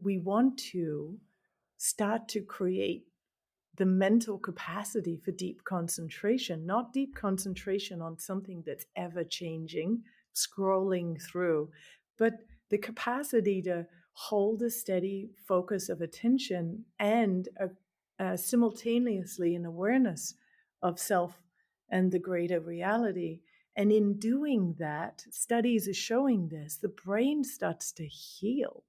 we want to start to create the mental capacity for deep concentration, not deep concentration on something that's ever changing, scrolling through, but the capacity to hold a steady focus of attention and simultaneously an awareness of self and the greater reality. And in doing that, studies are showing this, the brain starts to heal.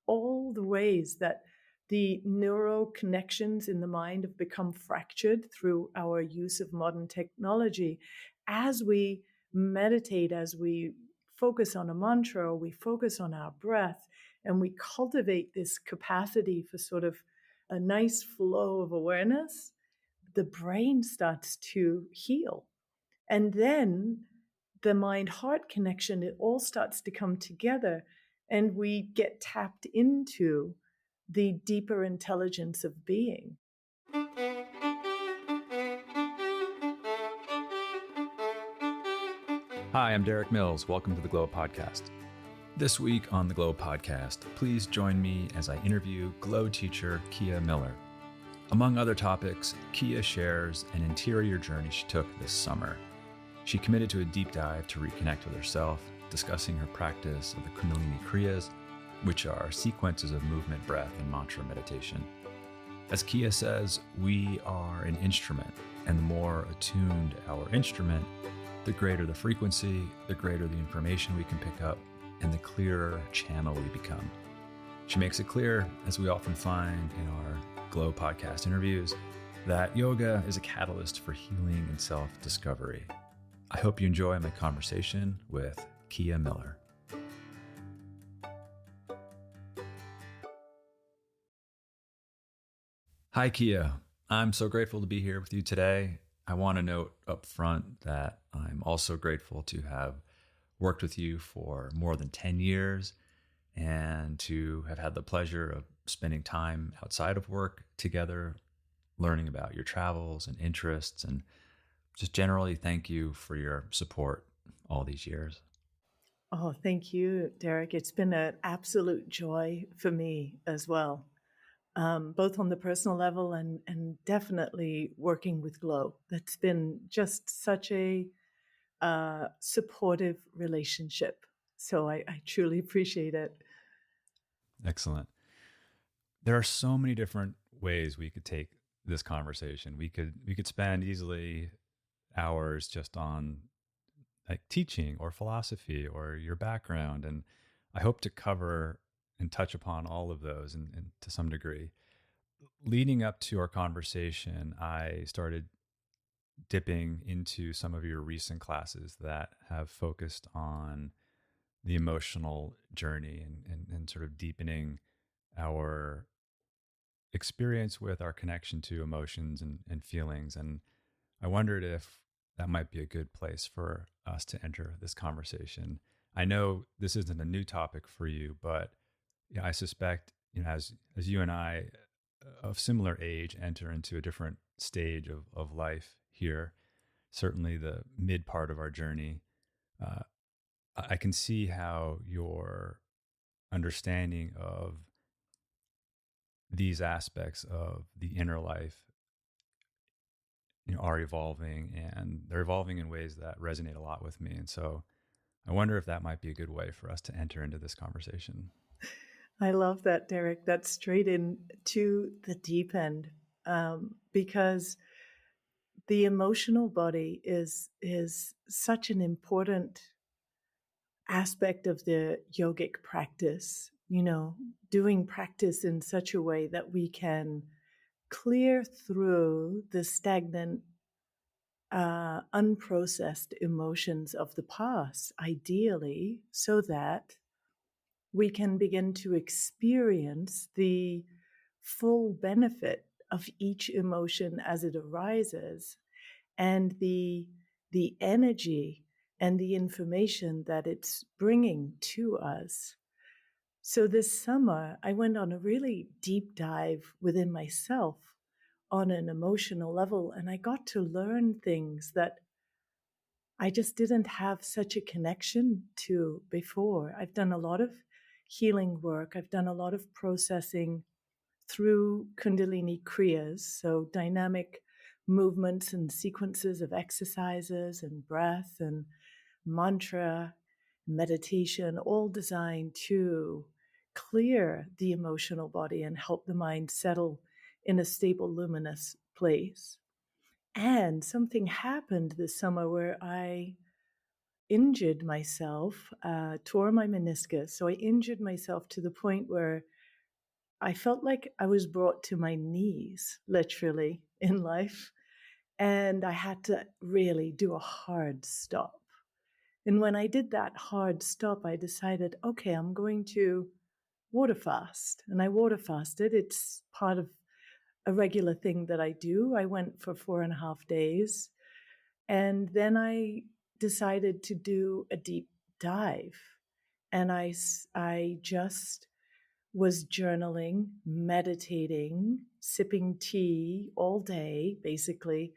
All the ways that the neural connections in the mind have become fractured through our use of modern technology. As we meditate, as we focus on a mantra, or we focus on our breath, and we cultivate this capacity for sort of a nice flow of awareness, the brain starts to heal. And then the mind-heart connection, it all starts to come together, and we get tapped into the deeper intelligence of being. Hi, I'm Derik Mills. Welcome to the Glow Podcast. This week on the Glow Podcast, please join me as I interview Glow teacher Kriyās Miller. Among other topics, Kriyās shares an interior journey she took this summer. She committed to a deep dive to reconnect with herself, discussing her practice of the Kundalini Kriyās, which are sequences of movement, breath, and mantra meditation. As Kriyās says, we are an instrument, and the more attuned our instrument, the greater the frequency, the greater the information we can pick up, and the clearer channel we become. She makes it clear, as we often find in our Glow podcast interviews, that yoga is a catalyst for healing and self-discovery. I hope you enjoy my conversation with Kriyās Miller. Hi, Kriyās. I'm so grateful to be here with you today. I want to note up front that I'm also grateful to have worked with you for more than 10 years and to have had the pleasure of spending time outside of work together, learning about your travels and interests, and just generally thank you for your support all these years. Oh, thank you, Derik. It's been an absolute joy for me as well, both on the personal level and definitely working with Glow. That's been just such a supportive relationship. So I truly appreciate it. Excellent. There are so many different ways we could take this conversation. We could spend easily hours just on like teaching or philosophy or your background. And I hope to cover and touch upon all of those and to some degree. Leading up to our conversation, I started dipping into some of your recent classes that have focused on the emotional journey and sort of deepening our experience with our connection to emotions and feelings. And I wondered if that might be a good place for us to enter this conversation. I know this isn't a new topic for you, but I suspect, as you and I of similar age enter into a different stage of life here, certainly the mid part of our journey, I can see how your understanding of these aspects of the inner life are evolving, and they're evolving in ways that resonate a lot with me. And so I wonder if that might be a good way for us to enter into this conversation. I love that, Derik. That's straight into the deep end, because the emotional body is such an important aspect of the yogic practice, doing practice in such a way that we can clear through the stagnant, unprocessed emotions of the past, ideally, so that we can begin to experience the full benefit of each emotion as it arises, and the energy and the information that it's bringing to us. So this summer, I went on a really deep dive within myself on an emotional level, and I got to learn things that I just didn't have such a connection to before. I've done a lot of healing work. I've done a lot of processing through Kundalini Kriyās, so dynamic movements and sequences of exercises and breath and mantra, meditation, all designed to clear the emotional body and help the mind settle in a stable, luminous place. And something happened this summer where I injured myself, tore my meniscus. So I injured myself to the point where I felt like I was brought to my knees, literally, in life. And I had to really do a hard stop. And when I did that hard stop, I decided, okay, I'm going to water fast. And I water fasted. It's part of a regular thing that I do. I went for 4.5 days. And then I decided to do a deep dive. And I just was journaling, meditating, sipping tea all day, basically.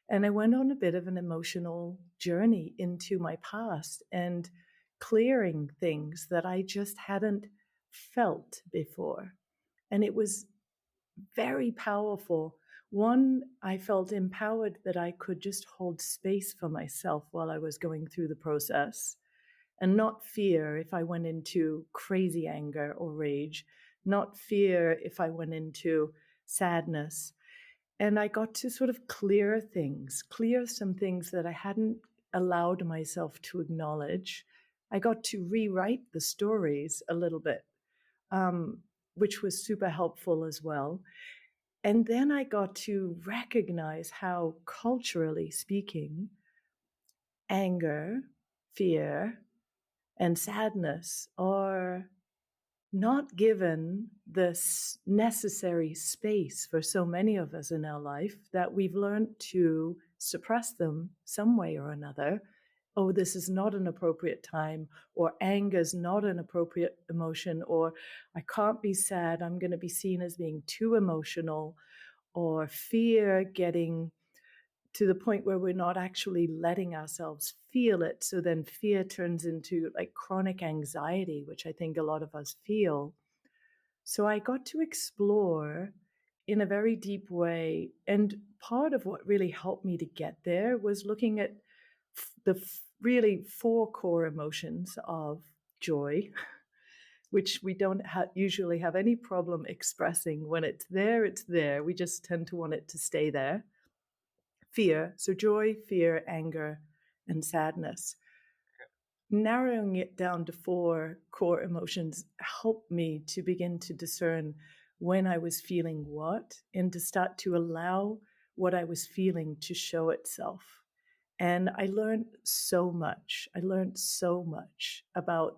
And I went on a bit of an emotional journey into my past and clearing things that I just hadn't felt before. And it was very powerful. One, I felt empowered that I could just hold space for myself while I was going through the process and not fear if I went into crazy anger or rage, not fear if I went into sadness. And I got to sort of clear some things that I hadn't allowed myself to acknowledge. I got to rewrite the stories a little bit, which was super helpful as well. And then I got to recognize how, culturally speaking, anger, fear, and sadness are not given the necessary space for so many of us in our life that we've learned to suppress them some way or another. Oh, this is not an appropriate time, or anger is not an appropriate emotion, or I can't be sad, I'm going to be seen as being too emotional, or fear getting to the point where we're not actually letting ourselves feel it. So then fear turns into like chronic anxiety, which I think a lot of us feel. So I got to explore in a very deep way. And part of what really helped me to get there was looking at the really 4 core emotions of joy, which we don't usually have any problem expressing. When it's there, it's there. We just tend to want it to stay there. Fear, so joy, fear, anger, and sadness. Narrowing it down to 4 core emotions helped me to begin to discern when I was feeling what, and to start to allow what I was feeling to show itself. And I learned so much. I learned so much about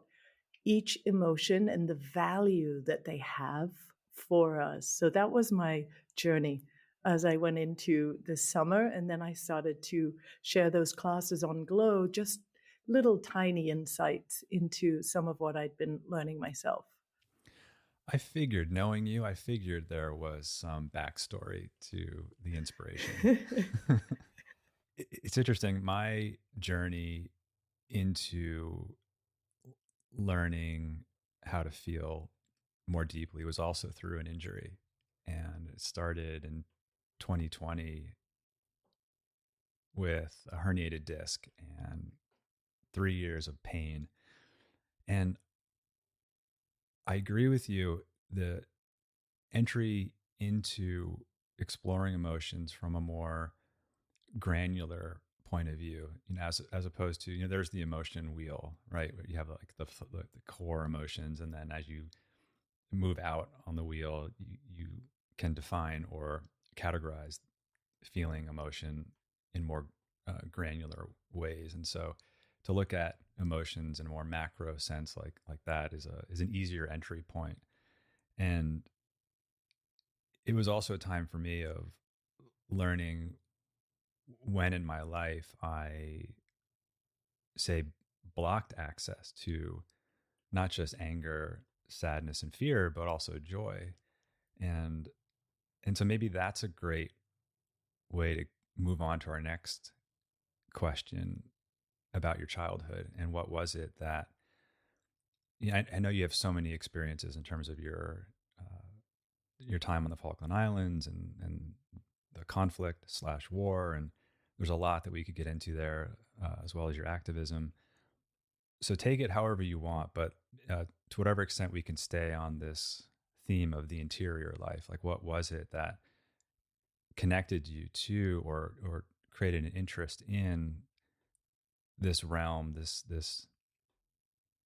each emotion and the value that they have for us. So that was my journey as I went into the summer. And then I started to share those classes on Glow, just little tiny insights into some of what I'd been learning myself. I figured, knowing you, I figured there was some backstory to the inspiration. It's interesting. My journey into learning how to feel more deeply was also through an injury. And it started in 2020 with a herniated disc and 3 years of pain. And I agree with you. The entry into exploring emotions from a more granular point of view, as opposed to, there's the emotion wheel, right? Where you have like the core emotions, and then as you move out on the wheel, you can define or categorize feeling emotion in more granular ways. And so to look at emotions in a more macro sense like that is an easier entry point. And it was also a time for me of learning when in my life I say blocked access to not just anger, sadness, and fear, but also joy. And so maybe that's a great way to move on to our next question about your childhood. And what was it that, yeah, I know you have so many experiences in terms of your time on the Falkland Islands and the conflict slash war, and there's a lot that we could get into there, as well as your activism. So take it however you want, but to whatever extent we can stay on this theme of the interior life, like what was it that connected you to or created an interest in this realm, this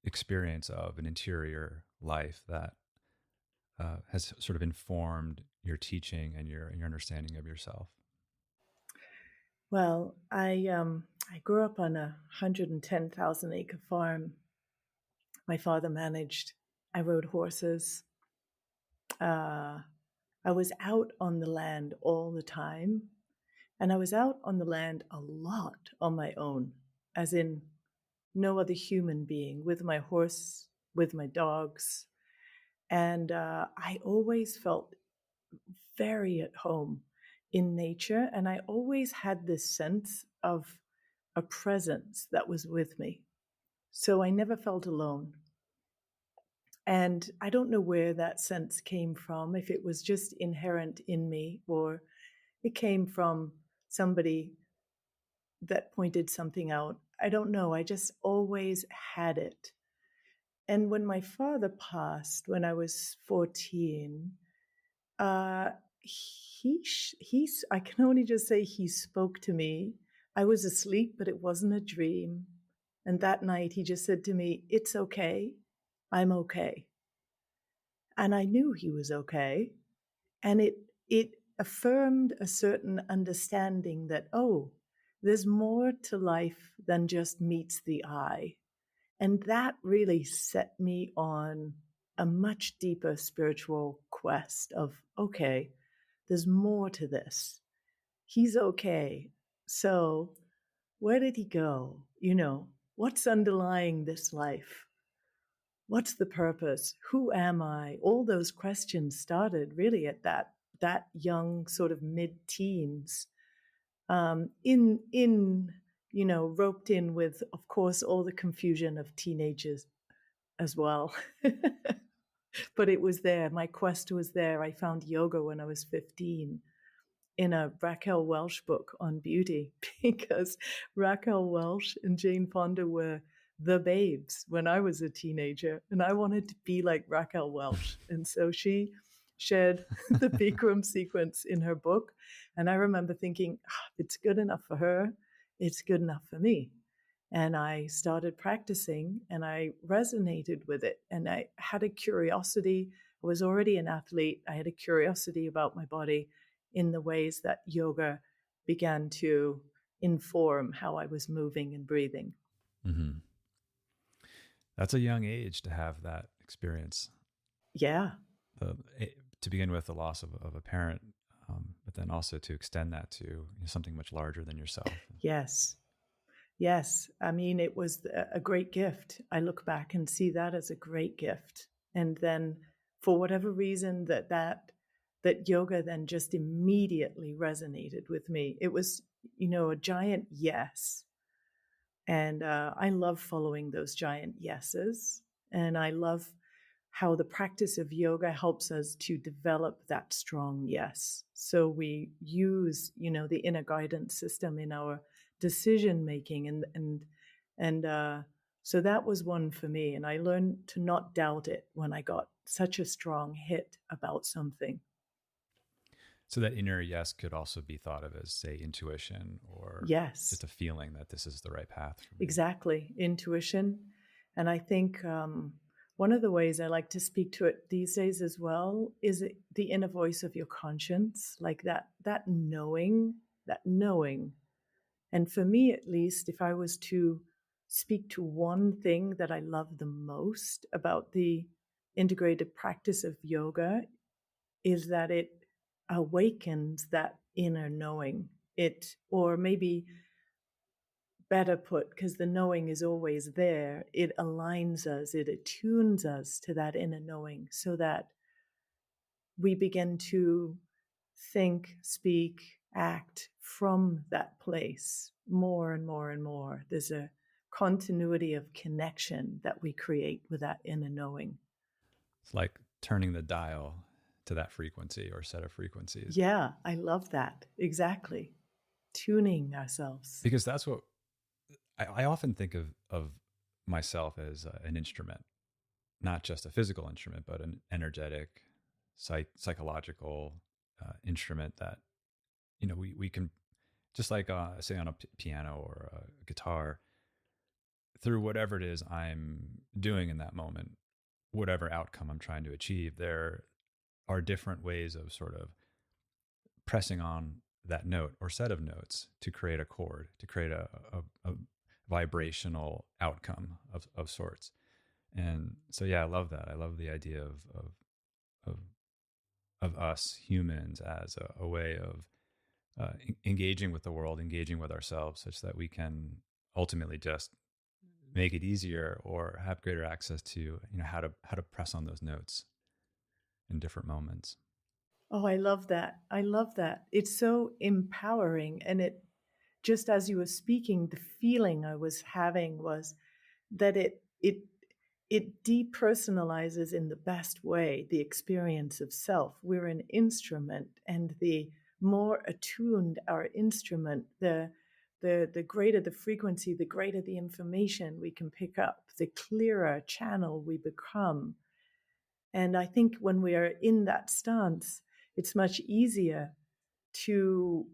experience of an interior life that has sort of informed your teaching and your understanding of yourself? Well, I grew up on a 110,000 acre farm. My father managed. I rode horses. Uh, I was out on the land all the time. And I was out on the land a lot on my own, as in no other human being, with my horse, with my dogs. And I always felt very at home in nature. And I always had this sense of a presence that was with me. So I never felt alone. And I don't know where that sense came from, if it was just inherent in me or it came from somebody that pointed something out. I don't know. I just always had it. And when my father passed when I was 14, uh, I can only just say he spoke to me. I was asleep, but it wasn't a dream. And that night he just said to me, "It's okay. I'm okay." And I knew he was okay. And it affirmed a certain understanding that, oh, there's more to life than just meets the eye. And that really set me on a much deeper spiritual quest of, okay, there's more to this. He's okay. So where did he go? What's underlying this life? What's the purpose? Who am I? All those questions started really at that young sort of mid-teens, in roped in with, of course, all the confusion of teenagers as well. But it was there. My quest was there. I found yoga when I was 15 in a Raquel Welch book on beauty, because Raquel Welch and Jane Fonda were the babes when I was a teenager, and I wanted to be like Raquel Welch. And so she shared the Bikram sequence in her book. And I remember thinking, if it's good enough for her, it's good enough for me. And I started practicing and I resonated with it. And I had a curiosity. I was already an athlete. I had a curiosity about my body in the ways that yoga began to inform how I was moving and breathing. Mm-hmm. That's a young age to have that experience. Yeah. To begin with, the loss of a parent, but then also to extend that to something much larger than yourself. Yes. Yes. I mean, it was a great gift. I look back and see that as a great gift. And then for whatever reason that yoga then just immediately resonated with me. It was, a giant yes. And I love following those giant yeses. And I love how the practice of yoga helps us to develop that strong yes. So we use, the inner guidance system in our decision making, and so that was one for me. And I learned to not doubt it when I got such a strong hit about something. So that inner yes could also be thought of as, say, intuition or Yes, just a feeling that this is the right path for me. exactly. Intuition. And I think one of the ways I like to speak to it these days as well is the inner voice of your conscience, like that knowing, that knowing. And for me, at least, if I was to speak to one thing that I love the most about the integrated practice of yoga, is that it awakens that inner knowing. Or maybe better put, because the knowing is always there, it aligns us, it attunes us to that inner knowing so that we begin to think, speak, act from that place more and more and more. There's a continuity of connection that we create with that inner knowing. It's like turning the dial to that frequency or set of frequencies. Yeah, I love that. Exactly. Tuning ourselves. Because that's what I often think of myself as an instrument, not just a physical instrument, but an energetic, psychological instrument that, we can, just like say on a piano or a guitar, through whatever it is I'm doing in that moment, whatever outcome I'm trying to achieve, there are different ways of sort of pressing on that note or set of notes to create a chord, to create a vibrational outcome of sorts. And so, yeah, I love that. I love the idea of, of us humans as a way of engaging with the world, engaging with ourselves, such that we can ultimately just make it easier or have greater access to, how to press on those notes in different moments. Oh, I love that. I love that. It's so empowering. And it, just as you were speaking, the feeling I was having was that it depersonalizes in the best way the experience of self. We're an instrument, and the more attuned our instrument, the greater the frequency, the greater the information we can pick up, the clearer channel we become. And I think when we are in that stance, it's much easier to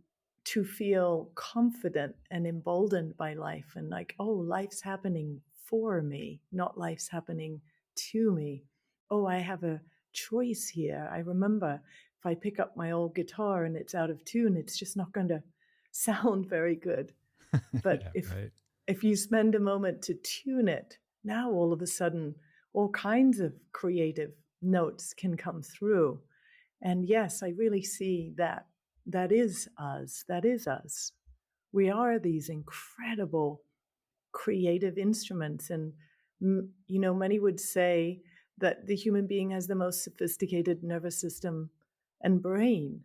feel confident and emboldened by life, and like, oh, life's happening for me, not life's happening to me. Oh, I have a choice here. I remember if I pick up my old guitar and it's out of tune, it's just not going to sound very good. But Yeah, right. if you spend a moment to tune it, now all of a sudden all kinds of creative notes can come through. And yes, I really see that that is us. That is us. We are these incredible creative instruments. And, many would say that the human being has the most sophisticated nervous system and brain.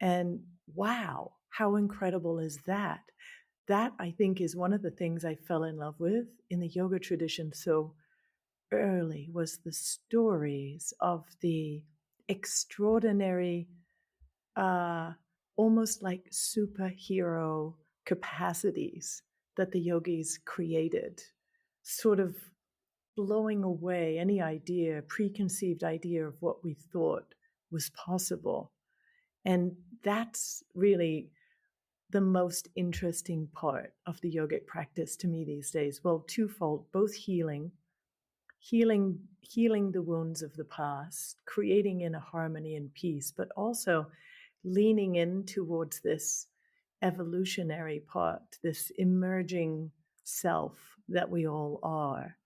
And wow, how incredible is that? That, I think, is one of the things I fell in love with in the yoga tradition so early, was the stories of the extraordinary, uh, almost like superhero capacities that the yogis created, sort of blowing away any idea, preconceived idea of what we thought was possible. And that's really the most interesting part of the yogic practice to me these days. Well, twofold, both healing the wounds of the past, creating inner harmony and peace, but also leaning in towards this evolutionary part, this emerging self that we all are,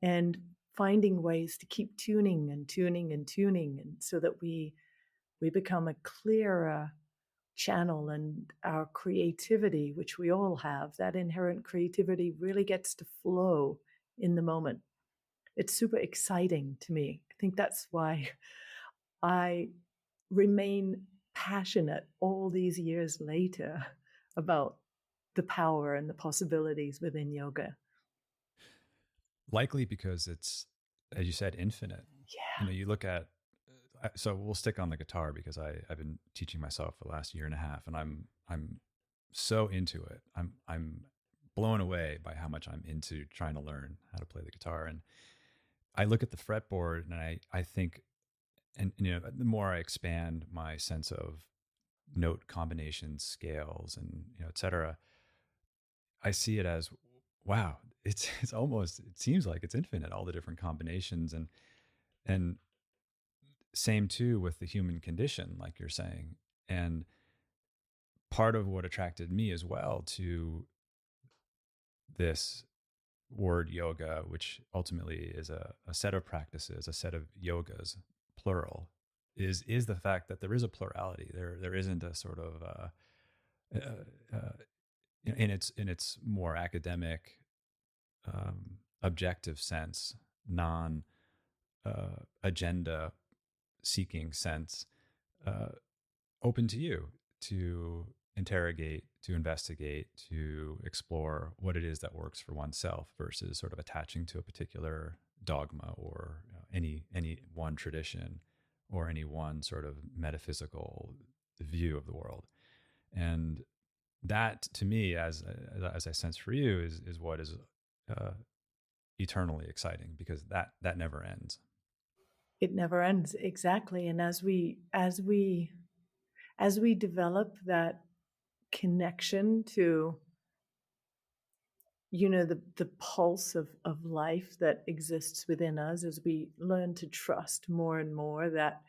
and finding ways to keep tuning and tuning and tuning, and so that we become a clearer channel, and our creativity, which we all have, that inherent creativity, really gets to flow in the moment. It's super exciting to me. I think that's why I remain passionate all these years later about the power and the possibilities within yoga. Likely because it's, as you said, infinite. Yeah. You look at, so we'll stick on the guitar because I've been teaching myself for the last year and a half, and I'm so into it. I'm blown away by how much I'm into trying to learn how to play the guitar. And I look at the fretboard and I think, and the more I expand my sense of note combinations, scales, and et cetera, I see it as, wow, it's almost, it seems like it's infinite, all the different combinations. And same too with the human condition, like you're saying. And part of what attracted me as well to this word yoga, which ultimately is a set of practices, a set of yogas, plural, is the fact that there is a plurality. There isn't a sort of in its more academic, objective sense, non agenda seeking sense, open to you to interrogate, to investigate, to explore what it is that works for oneself versus sort of attaching to a particular dogma or any one tradition or any one sort of metaphysical view of the world. And that, to me, as I sense for you, is what is uh, eternally exciting, because that never ends. It never ends, exactly. And as we develop that connection to, the pulse of life that exists within us, as we learn to trust more and more that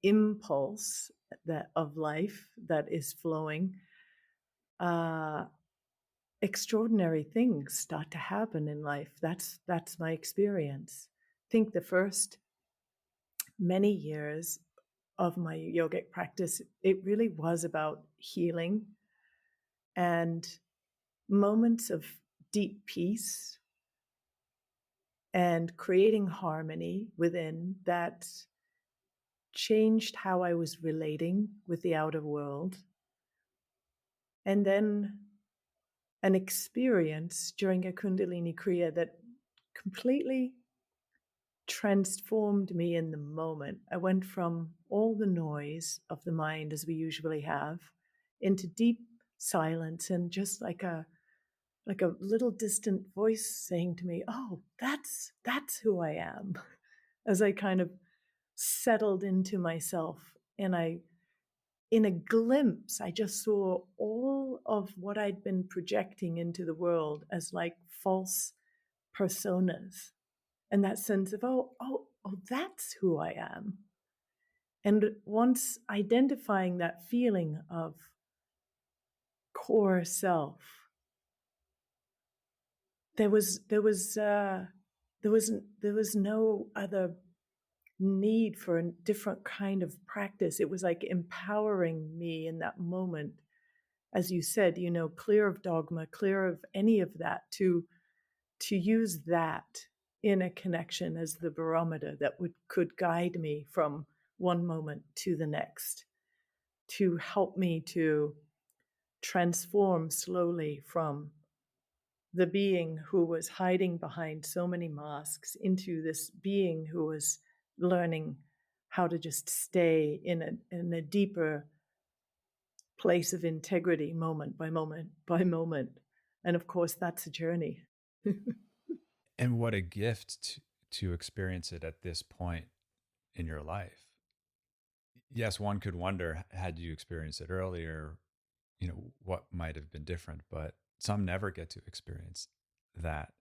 impulse that of life that is flowing, uh, extraordinary things start to happen in life. That's my experience. I think the first many years of my yogic practice, it really was about healing and moments of deep peace and creating harmony within that changed how I was relating with the outer world. And then an experience during a Kundalini Kriya that completely transformed me in the moment. I went from all the noise of the mind, as we usually have, into deep silence, and just like a little distant voice saying to me, "Oh, that's who I am." As I kind of settled into myself, and in a glimpse, I just saw all of what I'd been projecting into the world as like false personas, and that sense of, oh, that's who I am. And once identifying that feeling of core self, there was no other need for a different kind of practice. It was like empowering me in that moment, as you said, clear of dogma, clear of any of that, to use that in a connection as the barometer that could guide me from one moment to the next, to help me to transform slowly from the being who was hiding behind so many masks into this being who was learning how to just stay in a deeper place of integrity, moment by moment by moment. And of course, that's a journey. And what a gift to experience it at this point in your life. Yes, one could wonder, had you experienced it earlier, what might have been different, but some never get to experience that.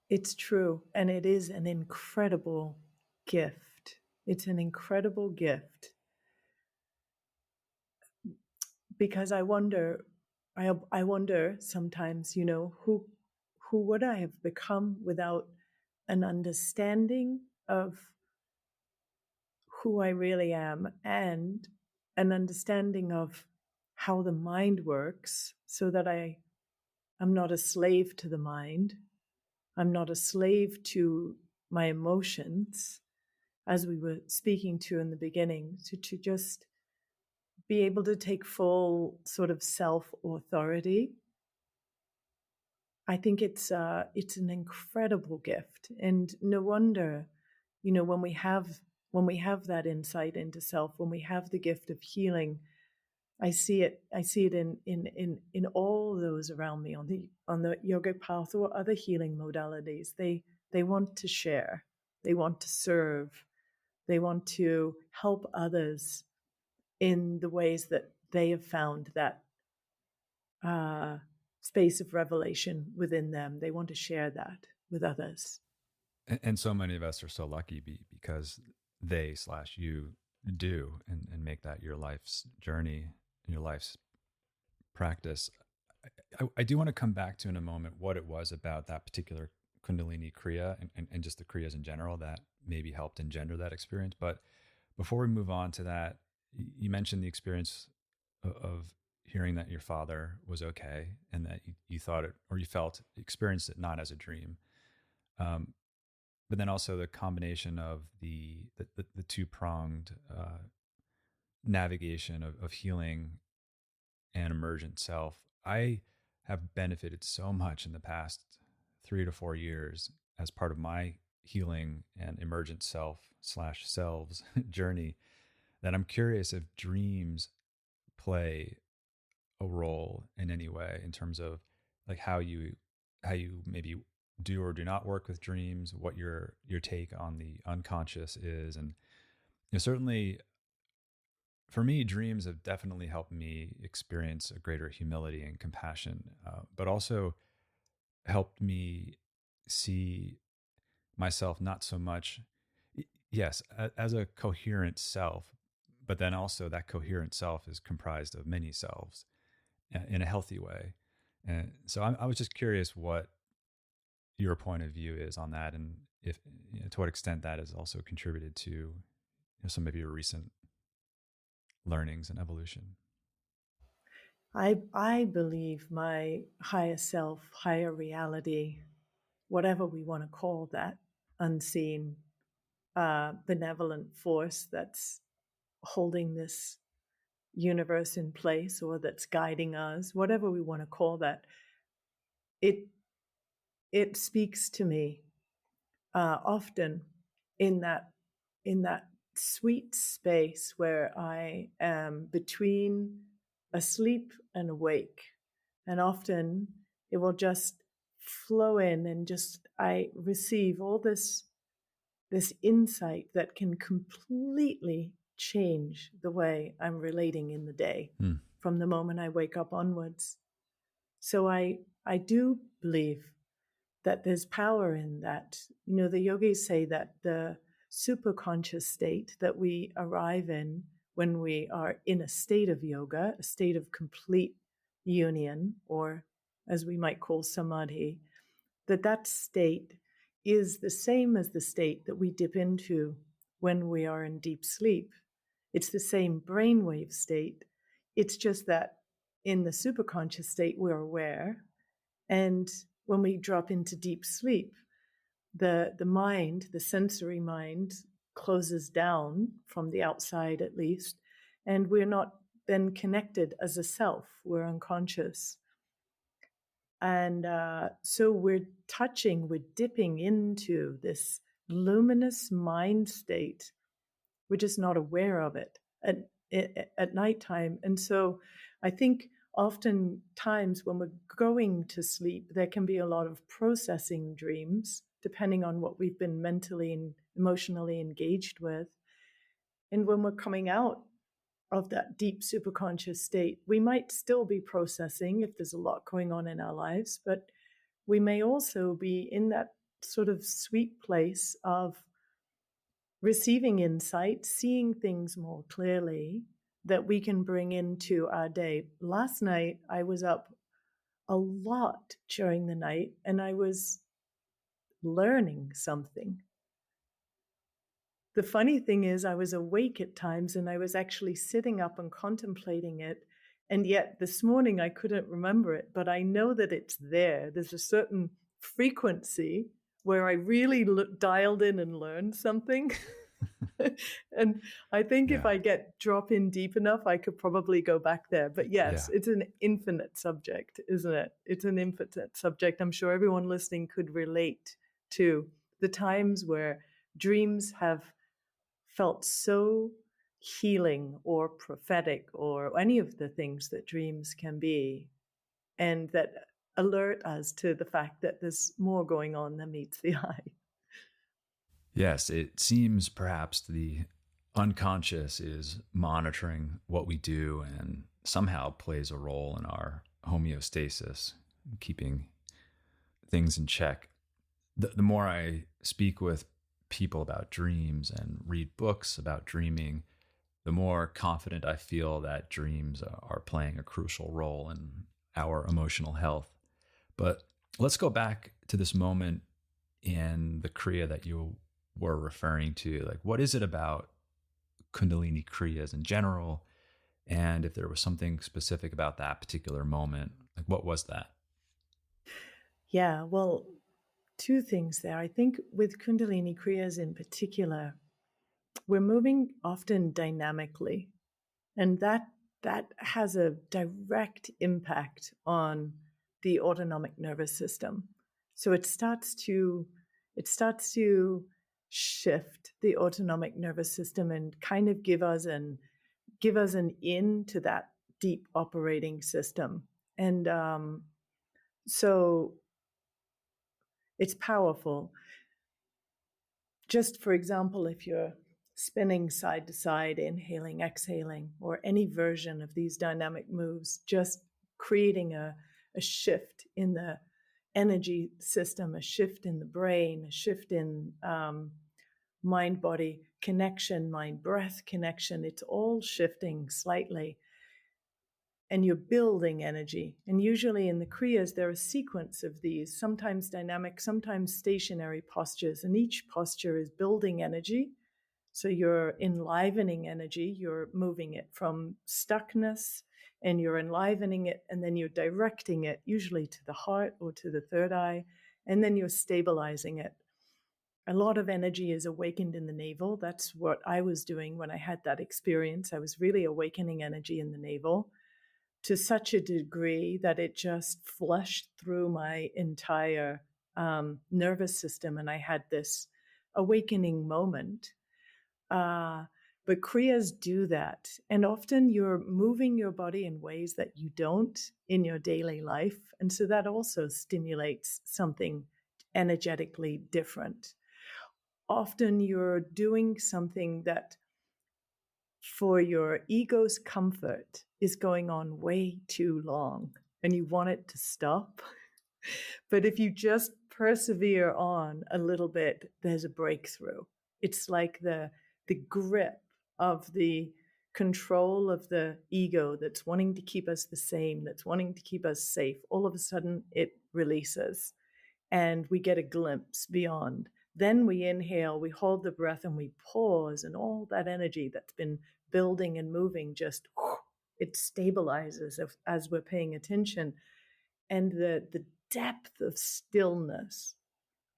It's true. And it is an incredible gift. It's an incredible gift. Because I wonder sometimes, who would I have become without an understanding of who I really am, and an understanding of how the mind works, so that I'm not a slave to the mind. I'm not a slave to my emotions, as we were speaking to in the beginning, to just be able to take full sort of self-authority. I think it's an incredible gift, and no wonder, when we have that insight into self, when we have the gift of healing, I see it in all those around me on the yoga path or other healing modalities. They want to share, they want to serve, they want to help others in the ways that they have found that uh, space of revelation within them. They want to share that with others. And so many of us are so lucky because they/you do and make that your life's journey and your life's practice. I do want to come back to in a moment what it was about that particular Kundalini Kriya and just the Kriyas in general that maybe helped engender that experience. But before we move on to that, you mentioned the experience of hearing that your father was okay and that you thought it, or you experienced it not as a dream. But then also the combination of the two-pronged navigation of healing and emergent self, I have benefited so much in the past 3 to 4 years as part of my healing and emergent self/selves journey, that I'm curious if dreams play a role in any way in terms of like how you maybe do or do not work with dreams, what your take on the unconscious is. And certainly for me, dreams have definitely helped me experience a greater humility and compassion, but also helped me see myself not so much, yes, as a coherent self, but then also that coherent self is comprised of many selves in a healthy way. And so I was just curious what your point of view is on that, and if to what extent that has also contributed to some of your recent learnings and evolution. I believe my higher self, higher reality, whatever we want to call that, unseen, benevolent force that's holding this universe in place or that's guiding us, whatever we want to call that, it it speaks to me often in that sweet space where I am between asleep and awake, and often it will just flow in, and just I receive all this insight that can completely change the way I'm relating in the day from the moment I wake up onwards. So I do believe that there's power in that. The yogis say that the superconscious state that we arrive in when we are in a state of yoga, a state of complete union, or as we might call samadhi, that state is the same as the state that we dip into when we are in deep sleep. It's the same brainwave state. It's just that in the superconscious state, we're aware. And when we drop into deep sleep, the mind, the sensory mind, closes down from the outside at least, and we're not then connected as a self. We're unconscious. And so we're dipping into this luminous mind state. We're just not aware of it at nighttime. And so I think oftentimes when we're going to sleep, there can be a lot of processing dreams, depending on what we've been mentally and emotionally engaged with. And when we're coming out of that deep superconscious state, we might still be processing if there's a lot going on in our lives, but we may also be in that sort of sweet place of receiving insight, seeing things more clearly that we can bring into our day. Last night, I was up a lot during the night, and I was learning something. The funny thing is, I was awake at times, and I was actually sitting up and contemplating it. And yet this morning, I couldn't remember it, but I know that it's there. There's a certain frequency where I really dialed in and learned something. And I think if I drop in deep enough, I could probably go back there. But yes, it's an infinite subject, isn't it? It's an infinite subject. I'm sure everyone listening could relate to the times where dreams have felt so healing or prophetic or any of the things that dreams can be, and that alert us to the fact that there's more going on than meets the eye. Yes, it seems perhaps the unconscious is monitoring what we do and somehow plays a role in our homeostasis, keeping things in check. The more I speak with people about dreams and read books about dreaming, the more confident I feel that dreams are playing a crucial role in our emotional health. But let's go back to this moment in the Kriya that you were referring to. Like, what is it about Kundalini Kriyas in general? And if there was something specific about that particular moment, like what was that? Yeah, well, two things there. I think with Kundalini Kriyas in particular, we're moving often dynamically. And that has a direct impact on the autonomic nervous system. So it starts to shift the autonomic nervous system and kind of give us an in to that deep operating system. And so it's powerful. Just for example, if you're spinning side to side, inhaling, exhaling, or any version of these dynamic moves, just creating a shift in the energy system, a shift in the brain, a shift in mind body connection, mind breath connection. It's all shifting slightly. And you're building energy. And usually in the Kriyās, there are a sequence of these, sometimes dynamic, sometimes stationary postures. And each posture is building energy. So you're enlivening energy, you're moving it from stuckness and you're enlivening it, and then you're directing it, usually to the heart or to the third eye, and then you're stabilizing it. A lot of energy is awakened in the navel. That's what I was doing when I had that experience. I was really awakening energy in the navel to such a degree that it just flushed through my entire nervous system. And I had this awakening moment. But Kriyas do that. And often you're moving your body in ways that you don't in your daily life. And so that also stimulates something energetically different. Often you're doing something that for your ego's comfort is going on way too long and you want it to stop. But if you just persevere on a little bit, there's a breakthrough. It's like the grip of the control of the ego that's wanting to keep us the same, that's wanting to keep us safe. All of a sudden it releases and we get a glimpse beyond. Then we inhale, we hold the breath, and we pause, and all that energy that's been building and moving just it stabilizes as we're paying attention. And the depth of stillness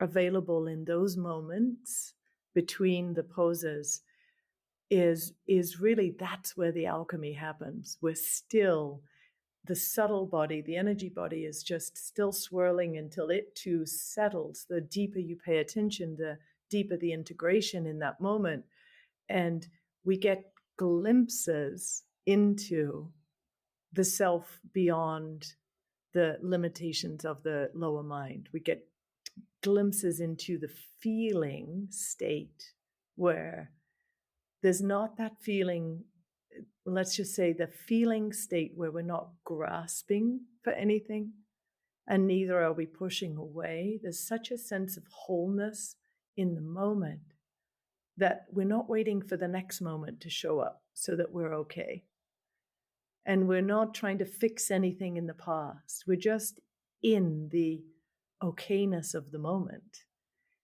available in those moments between the poses is really, that's where the alchemy happens. We're still, the subtle body, the energy body is just still swirling until it too settles. The deeper you pay attention, the deeper the integration in that moment. And we get glimpses into the self beyond the limitations of the lower mind. We get glimpses into the feeling state where there's not that feeling, let's just say the feeling state where we're not grasping for anything and neither are we pushing away. There's such a sense of wholeness in the moment that we're not waiting for the next moment to show up so that we're okay. And we're not trying to fix anything in the past. We're just in the okayness of the moment.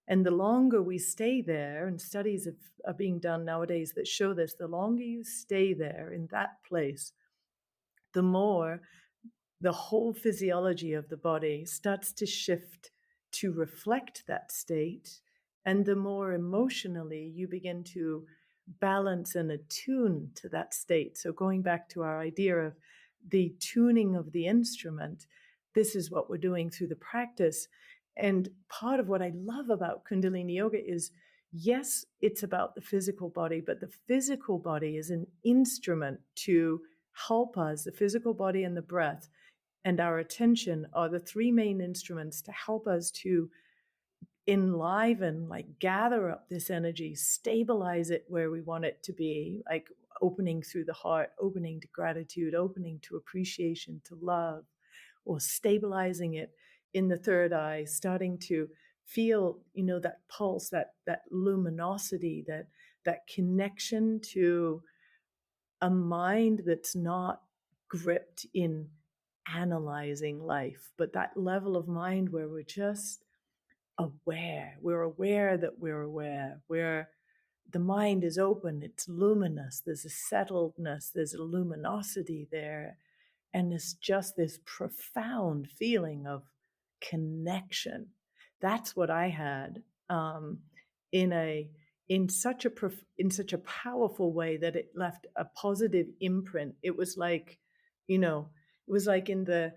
And the longer we stay there, and studies are being done nowadays that show this, the longer you stay there in that place, the more the whole physiology of the body starts to shift to reflect that state. And the more emotionally you begin to balance and attune to that state. So going back to our idea of the tuning of the instrument, this is what we're doing through the practice. And part of what I love about Kundalini Yoga is, yes, it's about the physical body, but the physical body is an instrument to help us, the physical body and the breath and our attention are the three main instruments to help us to enliven, like gather up this energy, stabilize it where we want it to be, like opening through the heart, opening to gratitude, opening to appreciation, to love, or stabilizing it in the third eye, starting to feel, that pulse, that luminosity, that connection to a mind that's not gripped in analyzing life, but that level of mind where we're just aware. We're aware that we're aware, where the mind is open, it's luminous, there's a settledness, there's a luminosity there. And it's just this profound feeling of connection. That's what I had in in such a powerful way that it left a positive imprint. It was like, you know, it was like in the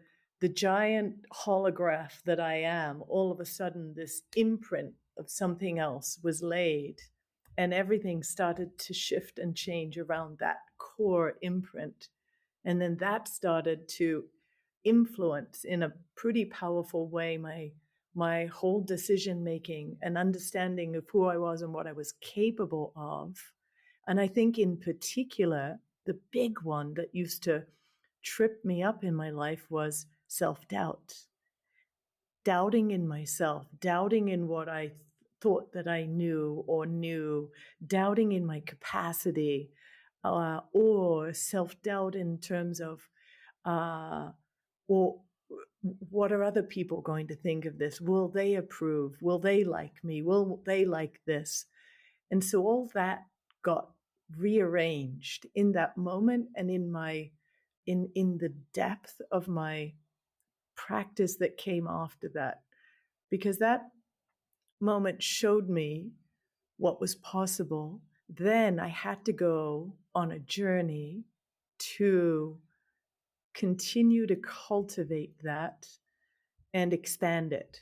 giant holograph that I am, all of a sudden this imprint of something else was laid, and everything started to shift and change around that core imprint. And then that started to influence in a pretty powerful way my whole decision making and understanding of who I was and what I was capable of. And I think in particular, the big one that used to trip me up in my life was self-doubt. Doubting in myself, doubting in what I thought that I knew, doubting in my capacity, or self-doubt in terms of, well, what are other people going to think of this? Will they approve? Will they like me? Will they like this? And so all that got rearranged in that moment, and in the depth of my practice that came after that, because that moment showed me what was possible. Then I had to go on a journey to continue to cultivate that and expand it.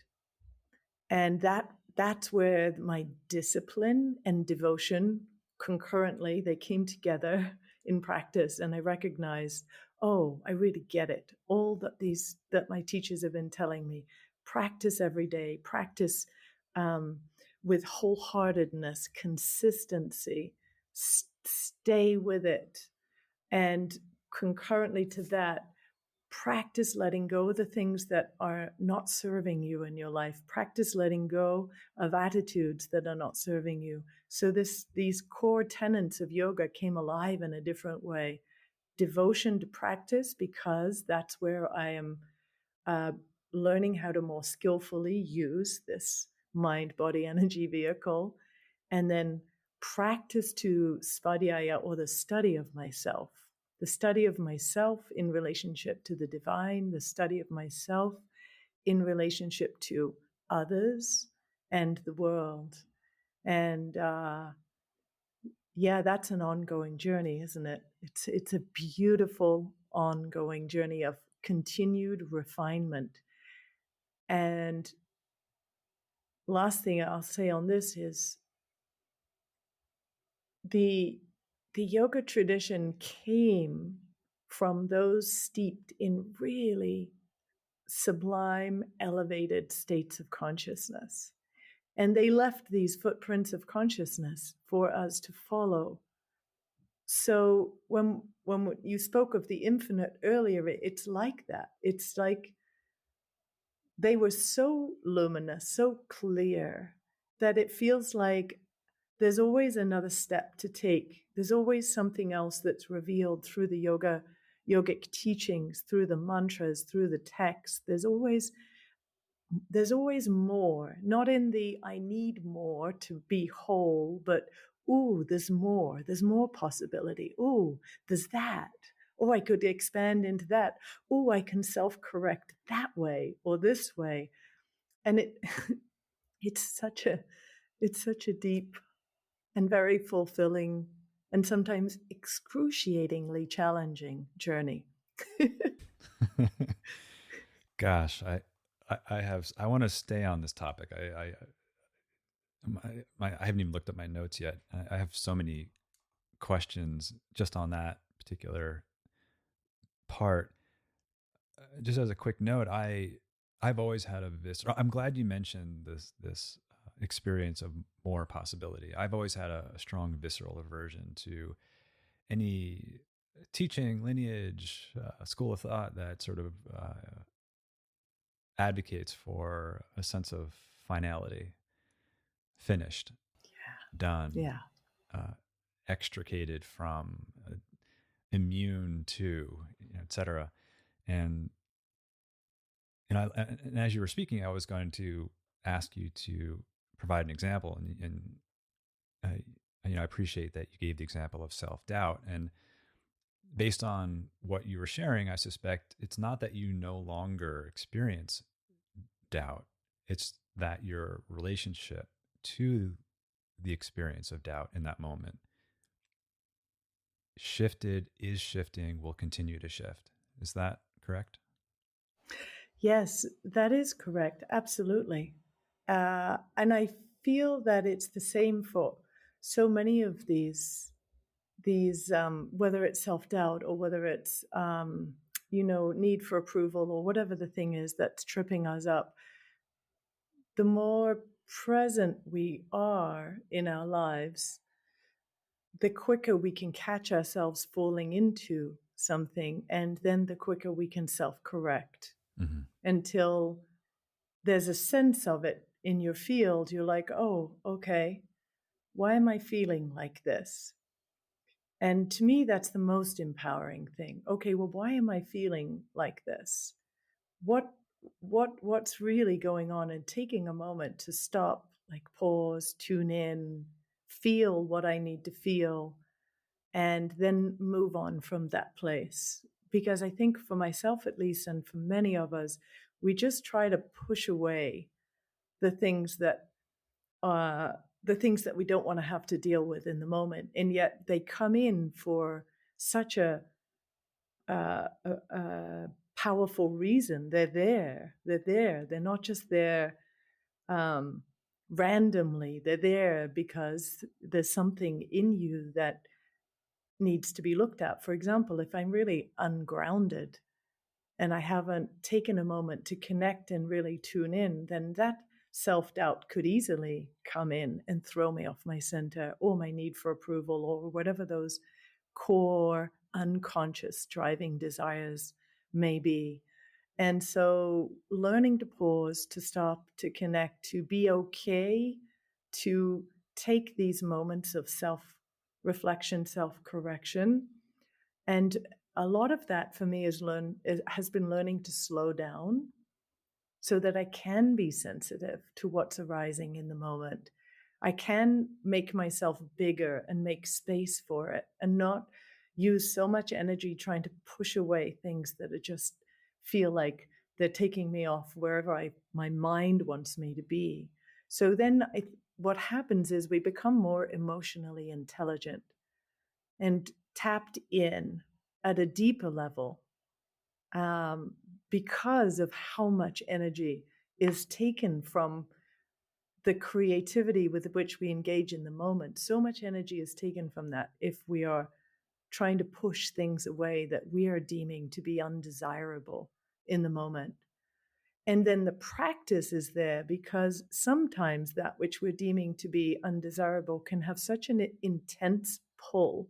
And that's where my discipline and devotion concurrently, they came together in practice. And I recognized, oh, I really get it. All that my teachers have been telling me, practice every day, practice with wholeheartedness, consistency, stay with it. And concurrently to that, practice letting go of the things that are not serving you in your life. Practice letting go of attitudes that are not serving you. So these core tenets of yoga came alive in a different way. Devotion to practice, because that's where I am learning how to more skillfully use this mind, body, energy vehicle. And then practice to svadhyaya, or the study of myself. The study of myself in relationship to the divine, the study of myself in relationship to others and the world. And yeah, that's an ongoing journey, isn't it? It's a beautiful ongoing journey of continued refinement. And last thing I'll say on this is the yoga tradition came from those steeped in really sublime, elevated states of consciousness. And they left these footprints of consciousness for us to follow. So when you spoke of the infinite earlier, it's like that. It's like they were so luminous, so clear, that it feels like there's always another step to take. There's always something else that's revealed through the yogic teachings, through the mantras, through the text. There's always more, not in the I need more to be whole, but ooh, there's more possibility. Ooh, there's that. Oh, I could expand into that. Oh, I can self-correct that way or this way. And it's such a deep and very fulfilling and sometimes excruciatingly challenging journey. Gosh, I want to stay on this topic. I haven't even looked at my notes yet. I have so many questions just on that particular part. Just as a quick note, I've always had a visceral. I'm glad you mentioned this experience of more possibility. I've always had a strong visceral aversion to any teaching, lineage, school of thought that sort of advocates for a sense of finality, finished, done, Yeah. extricated from, immune to, et cetera. And and as you were speaking, I was going to ask you to provide an example, and I appreciate that you gave the example of self-doubt. And based on what you were sharing, I suspect it's not that you no longer experience doubt. It's that your relationship to the experience of doubt in that moment shifted, is shifting, will continue to shift. Is that correct? Yes, that is correct. Absolutely. And I feel that it's the same for so many of these whether it's self-doubt or whether it's need for approval or whatever the thing is that's tripping us up. The more present we are in our lives, the quicker we can catch ourselves falling into something, and then the quicker we can self-correct. Mm-hmm. Until there's a sense of it in your field. You're like, oh, okay, why am I feeling like this? And to me, that's the most empowering thing. Okay, well, why am I feeling like this? What's really going on? And taking a moment to stop, like pause, tune in, feel what I need to feel, and then move on from that place. Because I think for myself, at least, and for many of us, we just try to push away the things that we don't want to have to deal with in the moment, and yet they come in for such a powerful reason. They're there. They're not just there randomly. They're there because there's something in you that needs to be looked at. For example, if I'm really ungrounded and I haven't taken a moment to connect and really tune in, then that self-doubt could easily come in and throw me off my center, or my need for approval, or whatever those core unconscious driving desires may be. And so learning to pause, to stop, to connect, to be okay, to take these moments of self-reflection, self-correction. And a lot of that for me has been learning to slow down so that I can be sensitive to what's arising in the moment. I can make myself bigger and make space for it, and not use so much energy trying to push away things that are just feel like they're taking me off wherever my mind wants me to be. So then what happens is we become more emotionally intelligent and tapped in at a deeper level, because of how much energy is taken from the creativity with which we engage in the moment. So much energy is taken from that if we are trying to push things away that we are deeming to be undesirable in the moment. And then the practice is there because sometimes that which we're deeming to be undesirable can have such an intense pull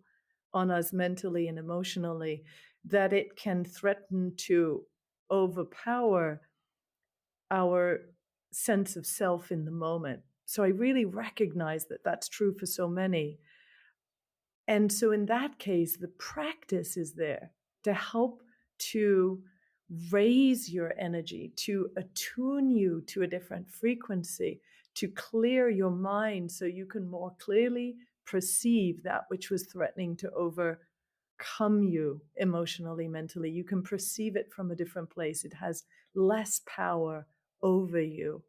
on us mentally and emotionally that it can threaten to overpower our sense of self in the moment. So I really recognize that that's true for so many. And so in that case, the practice is there to help to raise your energy, to attune you to a different frequency, to clear your mind so you can more clearly perceive that which was threatening to overcome you emotionally, mentally. You can perceive it from a different place. It has less power over you.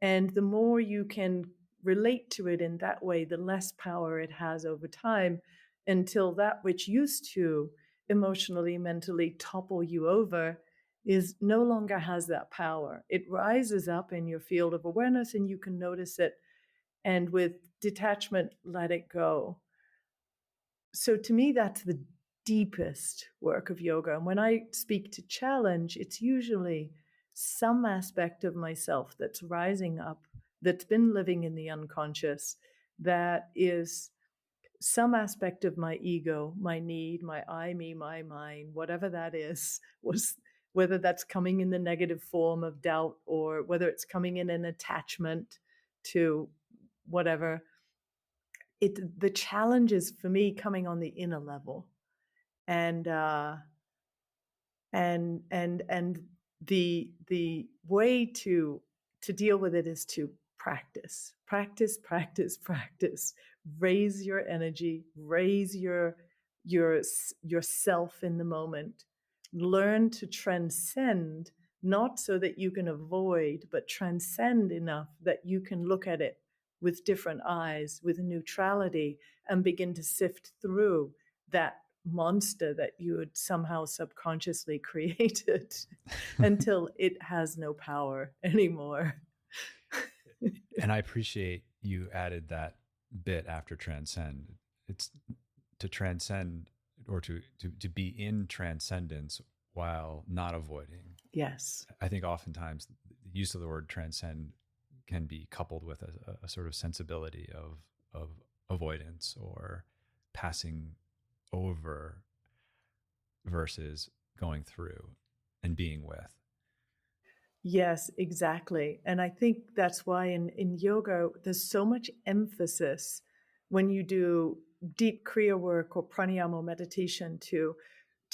And the more you can relate to it in that way, the less power it has over time, until that which used to emotionally, mentally topple you over is no longer has that power. It rises up in your field of awareness and you can notice it, and with detachment, let it go. So to me, that's the deepest work of yoga. And when I speak to challenge, it's usually some aspect of myself that's rising up, that's been living in the unconscious, that is some aspect of my ego, my need, my I, me, my mine, whatever that is, whether that's coming in the negative form of doubt or whether it's coming in an attachment to whatever. The challenge is for me coming on the inner level, and the way to deal with it is to practice. Raise your energy, raise yourself in the moment. Learn to transcend, not so that you can avoid, but transcend enough that you can look at it with different eyes, with neutrality, and begin to sift through that monster that you had somehow subconsciously created until it has no power anymore. And I appreciate you added that bit after transcend. It's to transcend, or to be in transcendence while not avoiding. Yes. I think oftentimes the use of the word transcend can be coupled with a sort of sensibility of avoidance or passing over versus going through and being with. Yes, exactly. And I think that's why in yoga, there's so much emphasis when you do deep Kriya work or pranayama meditation to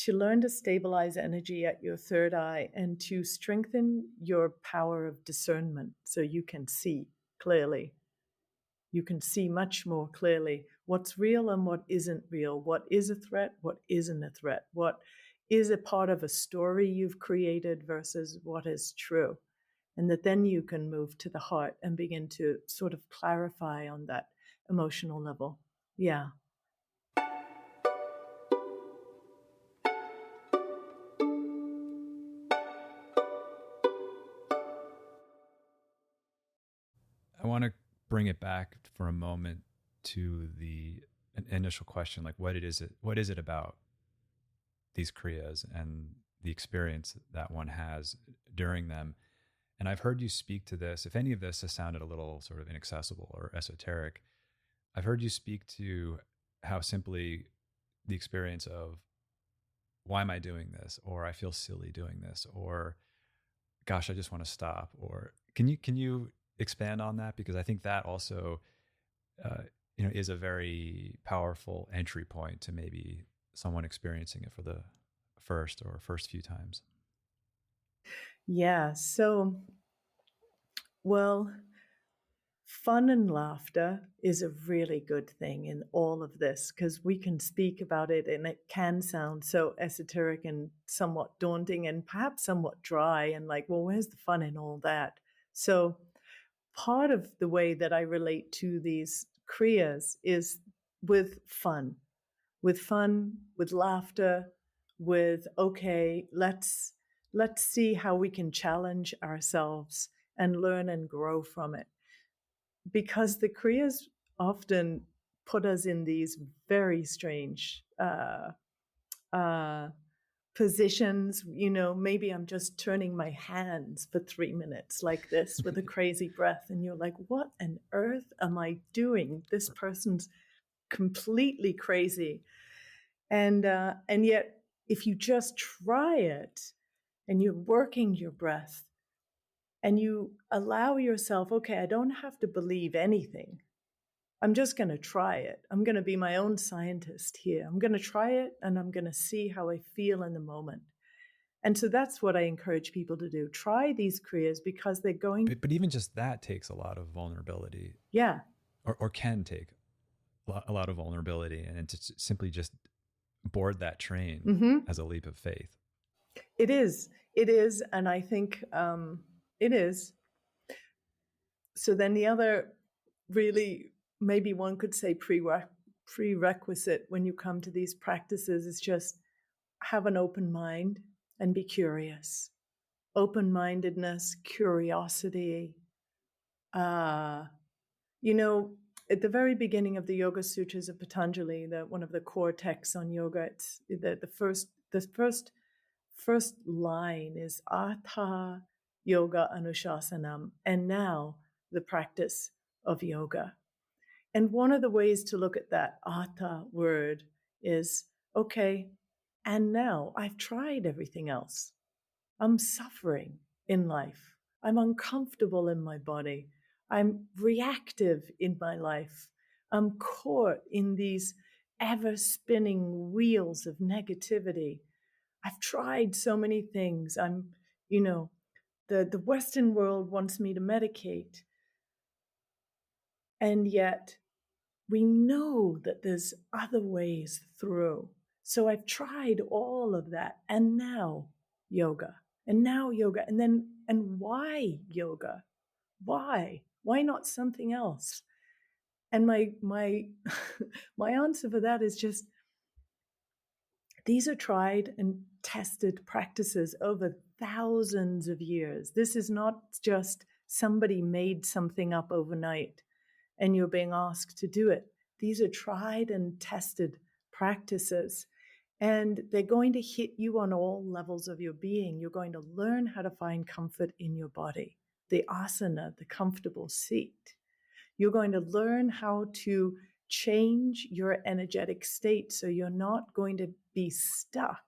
learn to stabilize energy at your third eye and to strengthen your power of discernment so you can see clearly. You can see much more clearly what's real and what isn't real, what is a threat, what isn't a threat, what is a part of a story you've created versus what is true. And that then you can move to the heart and begin to sort of clarify on that emotional level. Yeah. I want to bring it back for a moment to the initial question, like what is it about these kriyas and the experience that one has during them? And I've heard you speak to this. If any of this has sounded a little sort of inaccessible or esoteric, I've heard you speak to how simply the experience of why am I doing this, or I feel silly doing this, or gosh, I just want to stop. Or can you expand on that? Because I think that also is a very powerful entry point to maybe someone experiencing it for the first few times. Yeah. So, well, fun and laughter is a really good thing in all of this because we can speak about it and it can sound so esoteric and somewhat daunting and perhaps somewhat dry and like, well, where's the fun in all that? So, part of the way that I relate to these kriyas is with fun, with laughter, with okay, let's see how we can challenge ourselves and learn and grow from it. Because the kriyas often put us in these very strange positions. Maybe I'm just turning my hands for 3 minutes like this with a crazy breath, and you're like, what on earth am I doing? This person's completely crazy. And yet, if you just try it and you're working your breath and you allow yourself, okay, I don't have to believe anything. I'm just going to try it. I'm going to be my own scientist here. I'm going to try it and I'm going to see how I feel in the moment. And so that's what I encourage people to do. Try these kriyas because they're going. But even just that takes a lot of vulnerability. Yeah. Or can take a lot of vulnerability, and to simply just board that train as a leap of faith. It is. It is. And I think it is. So then the other really, maybe one could say prerequisite when you come to these practices is just have an open mind and be curious. Open-mindedness, curiosity. At the very beginning of the Yoga Sutras of Patanjali, one of the core texts on yoga, it's the first line is Atha Yoga Anushasanam, and now the practice of yoga. And one of the ways to look at that Atha word is, okay, and now I've tried everything else. I'm suffering in life. I'm uncomfortable in my body. I'm reactive in my life. I'm caught in these ever spinning wheels of negativity. I've tried so many things. The Western world wants me to medicate. And yet we know that there's other ways through. So I've tried all of that. And now yoga. And why yoga? Why? Why not something else? And my my answer for that is just, these are tried and tested practices over thousands of years. This is not just somebody made something up overnight and you're being asked to do it. These are tried and tested practices, and they're going to hit you on all levels of your being. You're going to learn how to find comfort in your body, the asana, the comfortable seat. You're going to learn how to change your energetic state so you're not going to be stuck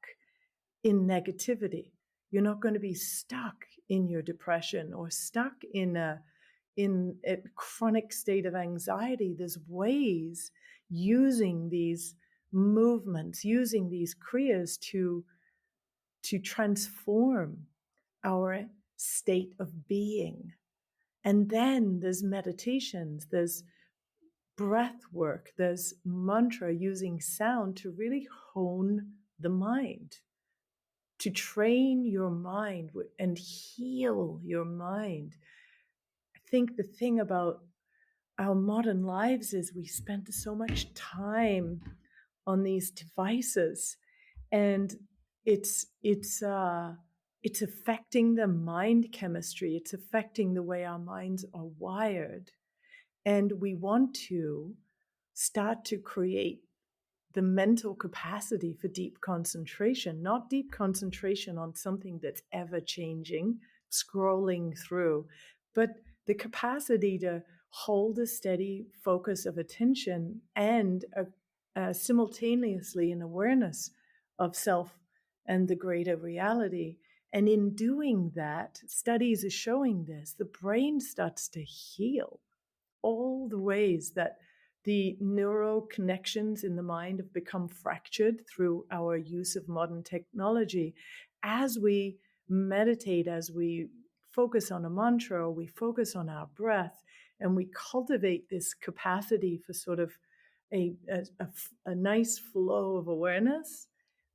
in negativity. You're not going to be stuck in your depression or stuck in a chronic state of anxiety. There's ways, using these movements, using these kriyas to transform our state of being. And then there's meditations, there's breath work, there's mantra, using sound to really hone the mind, to train your mind and heal your mind. I think the thing about our modern lives is we spend so much time on these devices, and it's affecting the mind chemistry. It's affecting the way our minds are wired. And we want to start to create the mental capacity for deep concentration, not deep concentration on something that's ever changing, scrolling through, but the capacity to hold a steady focus of attention and simultaneously an awareness of self and the greater reality. And in doing that, studies are showing this, the brain starts to heal. All the ways that the neural connections in the mind have become fractured through our use of modern technology. As we meditate, as we focus on a mantra, or we focus on our breath, and we cultivate this capacity for sort of a nice flow of awareness,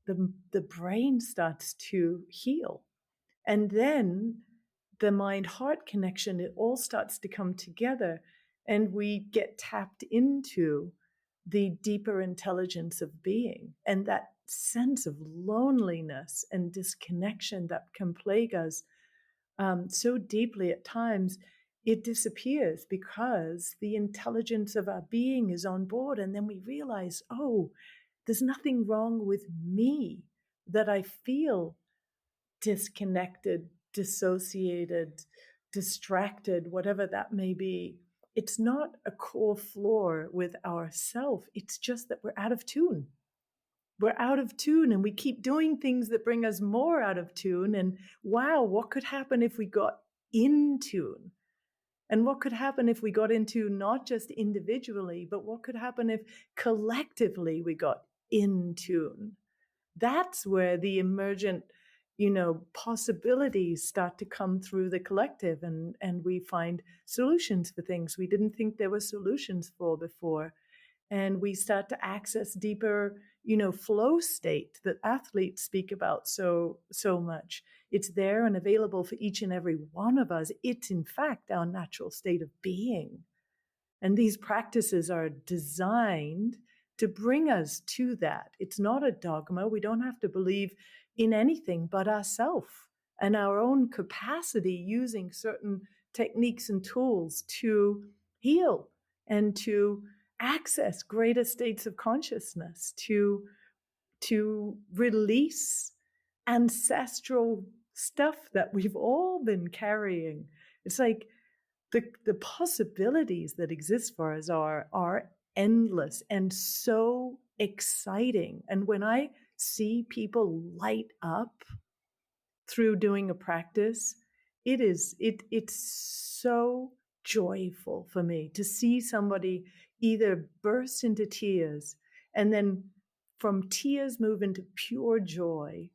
the brain starts to heal. And then the mind-heart connection, it all starts to come together, and we get tapped into the deeper intelligence of being. And that sense of loneliness and disconnection that can plague us so deeply at times, it disappears because the intelligence of our being is on board. And then we realize, oh, there's nothing wrong with me, that I feel disconnected, dissociated, distracted, whatever that may be. It's not a core flaw with ourself. It's just that we're out of tune. We're out of tune, and we keep doing things that bring us more out of tune. And wow, what could happen if we got in tune? And what could happen if we got into not just individually, but what could happen if collectively we got in tune? That's where the emergent, possibilities start to come through the collective, and we find solutions for things we didn't think there were solutions for before. And we start to access deeper, flow state that athletes speak about so much. It's there and available for each and every one of us. It's in fact our natural state of being. And these practices are designed to bring us to that. It's not a dogma. We don't have to believe in anything but ourselves and our own capacity, using certain techniques and tools to heal and to access greater states of consciousness, to release ancestral stuff that we've all been carrying. It's like the possibilities that exist for us are endless and so exciting. And when I see people light up through doing a practice, it's so joyful for me to see somebody either burst into tears, and then from tears move into pure joy,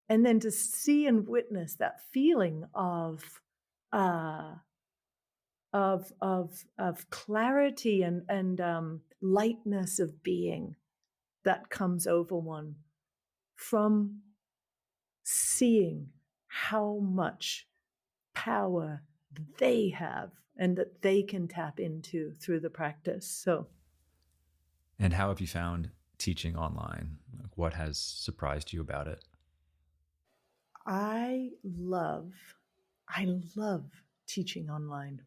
and then to see and witness that feeling of clarity and lightness of being that comes over one from seeing how much power they have and that they can tap into through the practice. So, and how have you found teaching online? Like, what has surprised you about it? I love teaching online.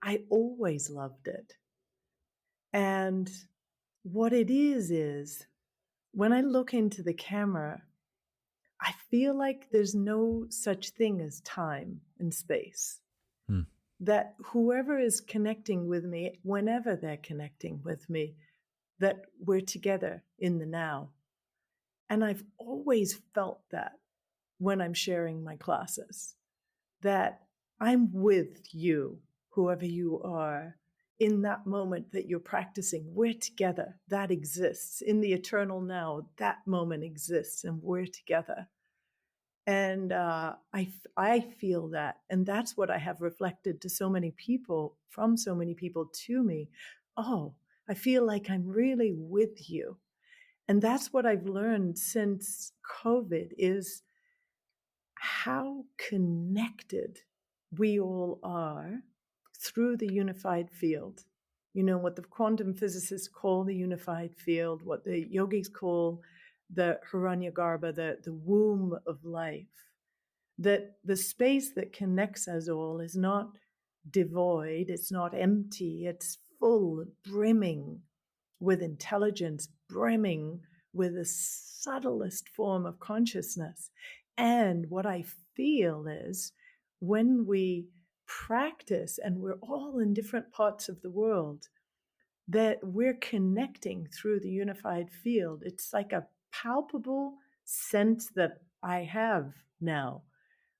I always loved it. And what it is when I look into the camera, I feel like there's no such thing as time and space. Hmm. That whoever is connecting with me, whenever they're connecting with me, that we're together in the now. And I've always felt that when I'm sharing my classes, that I'm with you, whoever you are, in that moment that you're practicing. We're together. That exists. In the eternal now, that moment exists, and we're together. And I feel that. And that's what I have reflected to so many people, from so many people to me. Oh, I feel like I'm really with you. And that's what I've learned since COVID is how connected we all are through the unified field. You know, what the quantum physicists call the unified field, what the yogis call the Hiranyagarbha, the womb of life. That the space that connects us all is not devoid, it's not empty, it's full, brimming with intelligence, brimming with the subtlest form of consciousness. And what I feel is when we practice, and we're all in different parts of the world, that we're connecting through the unified field. It's like a palpable sense that I have now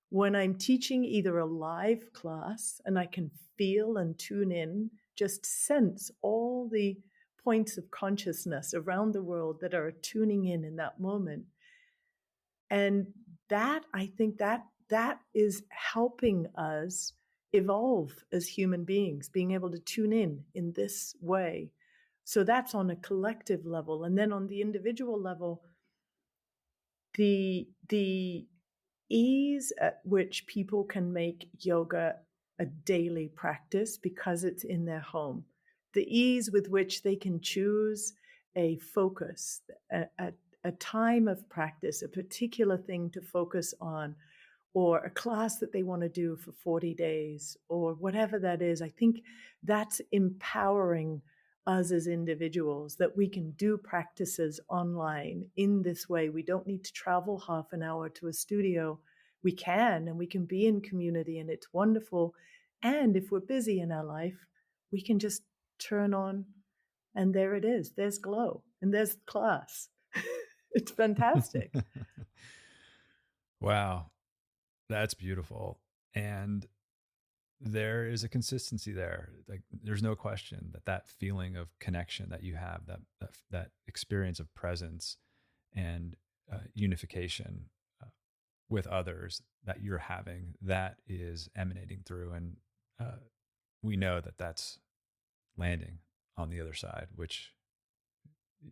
when I'm teaching either a live class and I can feel and tune in, just sense all the points of consciousness around the world that are tuning in that moment. And that, I think that is helping us evolve as human beings, being able to tune in this way. So that's on a collective level. And then on the individual level, the ease at which people can make yoga a daily practice because it's in their home, the ease with which they can choose a focus, a time of practice, a particular thing to focus on, or a class that they want to do for 40 days, or whatever that is. I think that's empowering us as individuals, that we can do practices online in this way. We don't need to travel half an hour to a studio. We can, and we can be in community, and it's wonderful. And if we're busy in our life, we can just turn on, and there it is. There's glow, and there's class. It's fantastic. Wow, that's beautiful. And there is a consistency there. Like, there's no question that feeling of connection that you have, that experience of presence and unification with others that you're having, that is emanating through. And we know that that's landing on the other side, which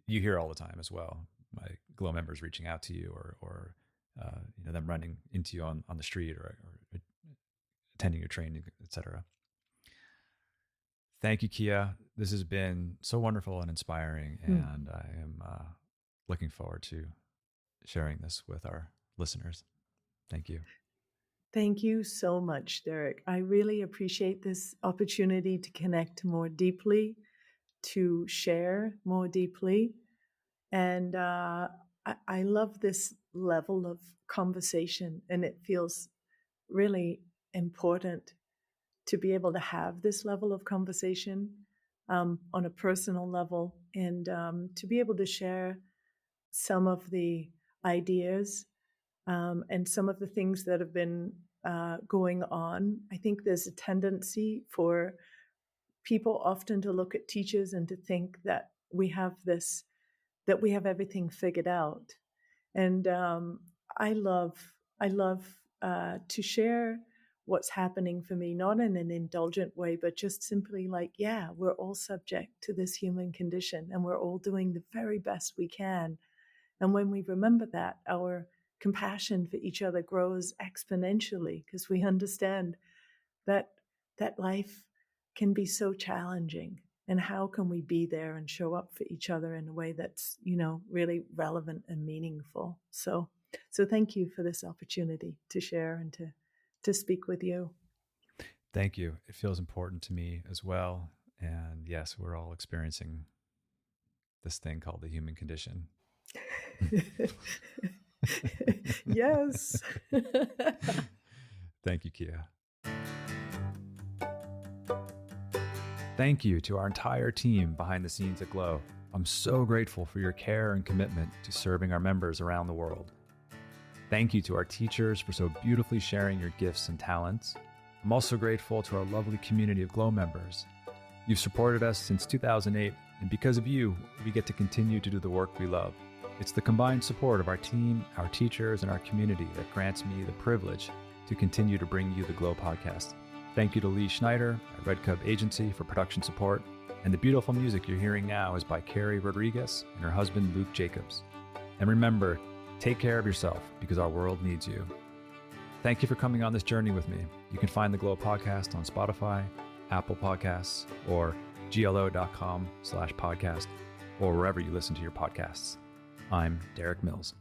you hear all the time as well. My Glow members reaching out to you, or them running into you on the street, or attending your training, etc. Thank you, Kia. This has been so wonderful and inspiring, and I am looking forward to sharing this with our listeners. Thank you. Thank you so much, Derik. I really appreciate this opportunity to connect more deeply, to share more deeply. And I love this level of conversation, and it feels really important to be able to have this level of conversation on a personal level, and to be able to share some of the ideas and some of the things that have been going on. I think there's a tendency for people often to look at teachers and to think that we have everything figured out. And I love to share what's happening for me, not in an indulgent way, but just simply like, yeah, we're all subject to this human condition, and we're all doing the very best we can. And when we remember that, our compassion for each other grows exponentially, because we understand that life can be so challenging. And how can we be there and show up for each other in a way that's, really relevant and meaningful? So thank you for this opportunity to share and to speak with you. Thank you. It feels important to me as well. And yes, we're all experiencing this thing called the human condition. Yes. Thank you, Kia. Thank you to our entire team behind the scenes at Glow. I'm so grateful for your care and commitment to serving our members around the world. Thank you to our teachers for so beautifully sharing your gifts and talents. I'm also grateful to our lovely community of Glow members. You've supported us since 2008, and because of you, we get to continue to do the work we love. It's the combined support of our team, our teachers, and our community that grants me the privilege to continue to bring you the Glow podcast. Thank you to Lee Schneider at Red Cub Agency for production support. And the beautiful music you're hearing now is by Carrie Rodriguez and her husband, Luke Jacobs. And remember, take care of yourself because our world needs you. Thank you for coming on this journey with me. You can find the Glow podcast on Spotify, Apple Podcasts, or glo.com/podcast, or wherever you listen to your podcasts. I'm Derik Mills.